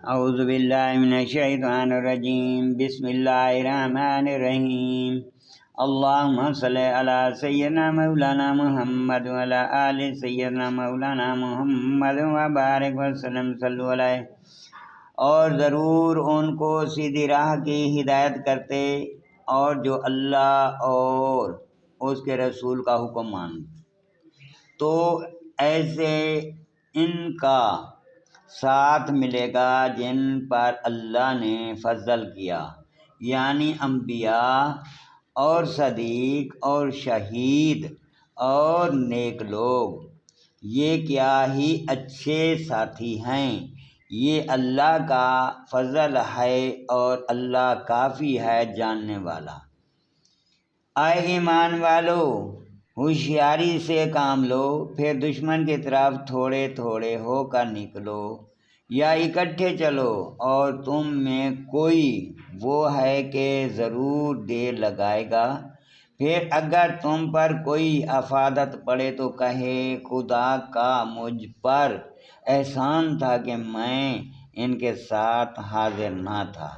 اعوذ باللہ من الشیطان الرجیم، بسم اللہ الرحمن الرحیم۔ اللہم صلی علی سیدنا مولانا محمد وعلی آل سیدنا مولانا محمد وبارک وسلم صلو علیہ۔ اور ضرور ان کو سیدھی راہ کی ہدایت کرتے اور جو اللہ اور اس کے رسول کا حکم مانتے، تو ایسے ان کا ساتھ ملے گا جن پر اللہ نے فضل کیا، یعنی انبیاء اور صدیق اور شہید اور نیک لوگ۔ یہ کیا ہی اچھے ساتھی ہیں، یہ اللہ کا فضل ہے اور اللہ کافی ہے جاننے والا۔ اے ایمان والو، ہوشیاری سے کام لو، پھر دشمن کی طرف تھوڑے تھوڑے ہو کر نکلو یا اکٹھے چلو، اور تم میں کوئی وہ ہے کہ ضرور دیر لگائے گا۔ پھر اگر تم پر کوئی آفت پڑے تو کہے خدا کا مجھ پر احسان تھا کہ میں ان کے ساتھ حاضر نہ تھا۔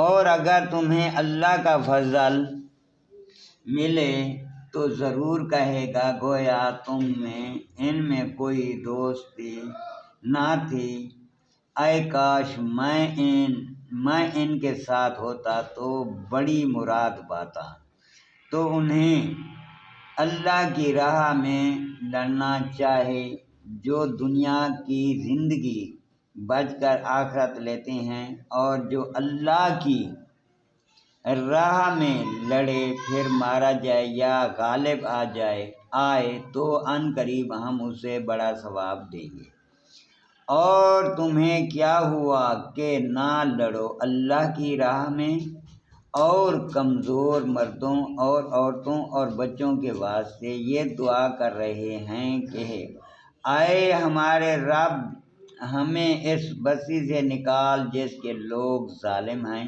اور اگر تمہیں اللہ کا فضل ملے تو ضرور کہے گا گویا تم میں ان میں کوئی دوستی نہ تھی، اے کاش میں ان کے ساتھ ہوتا تو بڑی مراد پاتا۔ تو انہیں اللہ کی راہ میں لڑنا چاہے جو دنیا کی زندگی بچ کر آخرت لیتے ہیں، اور جو اللہ کی راہ میں لڑے پھر مارا جائے یا غالب آئے تو ان قریب ہم اسے بڑا ثواب دیں گے۔ اور تمہیں کیا ہوا کہ نہ لڑو اللہ کی راہ میں، اور کمزور مردوں اور عورتوں اور بچوں کے واسطے یہ دعا کر رہے ہیں کہ اے ہمارے رب، ہمیں اس بستی سے نکال جس کے لوگ ظالم ہیں،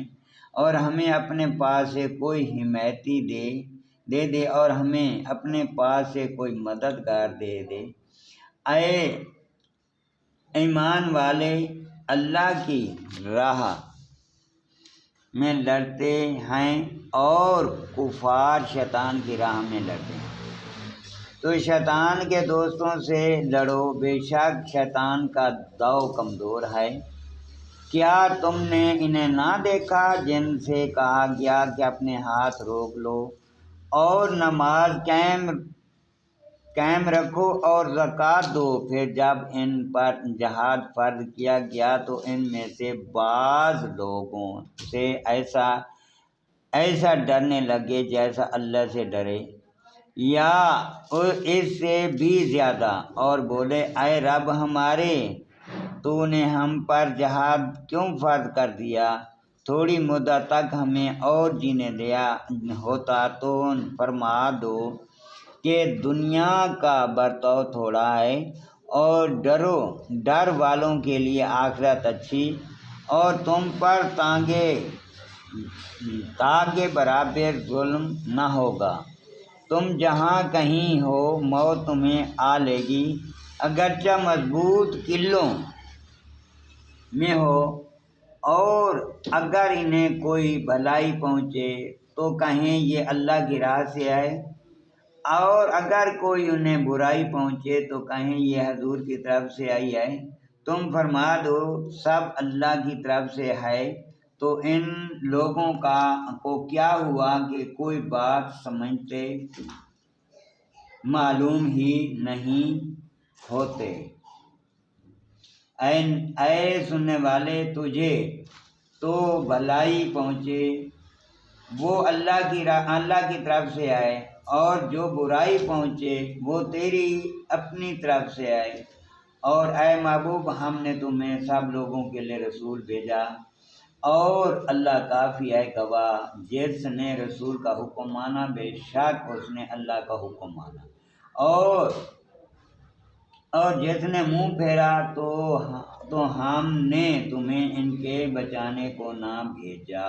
اور ہمیں اپنے پاس سے کوئی حمایتی دے دے اور ہمیں اپنے پاس سے کوئی مددگار دے دے۔ اے ایمان والے، اللہ کی راہ میں لڑتے ہیں اور کفار شیطان کی راہ میں لڑتے ہیں، تو شیطان کے دوستوں سے لڑو، بے شک شیطان کا داؤ کمزور ہے۔ کیا تم نے انہیں نہ دیکھا جن سے کہا گیا کہ اپنے ہاتھ روک لو اور نماز قائم رکھو اور زکوٰۃ دو، پھر جب ان پر جہاد فرض کیا گیا تو ان میں سے بعض لوگوں سے ایسا ڈرنے لگے جیسا اللہ سے ڈرے یا اس سے بھی زیادہ، اور بولے اے رب ہمارے، تو نے ہم پر جہاد کیوں فرض کر دیا؟ تھوڑی مدت تک ہمیں اور جینے دیا ہوتا تو فرما دو کہ دنیا کا برتاؤ تھوڑا ہے، اور ڈر والوں کے لیے آخرت اچھی، اور تم پر تاگے برابر ظلم نہ ہوگا۔ تم جہاں کہیں ہو موت تمہیں آ لے گی، اگرچہ مضبوط قلعوں میں ہو، اور اگر انہیں کوئی بھلائی پہنچے تو کہیں یہ اللہ کی راہ سے ہے، اور اگر کوئی انہیں برائی پہنچے تو کہیں یہ حضور کی طرف سے آئی ہے۔ تم فرما دو سب اللہ کی طرف سے ہے۔ تو ان لوگوں کو کیا ہوا کہ کوئی بات سمجھتے معلوم ہی نہیں ہوتے۔ اے سننے والے، تجھے تو بھلائی پہنچے وہ اللہ کی طرف سے آئے، اور جو برائی پہنچے وہ تیری اپنی طرف سے آئے۔ اور اے محبوب، ہم نے تمہیں سب لوگوں کے لیے رسول بھیجا، اور اللہ کافی ہے گواہ۔ جس نے رسول کا حکم مانا بے شک اس نے اللہ کا حکم مانا، اور جس نے منہ پھیرا تو ہم نے تمہیں ان کے بچانے کو نہ بھیجا۔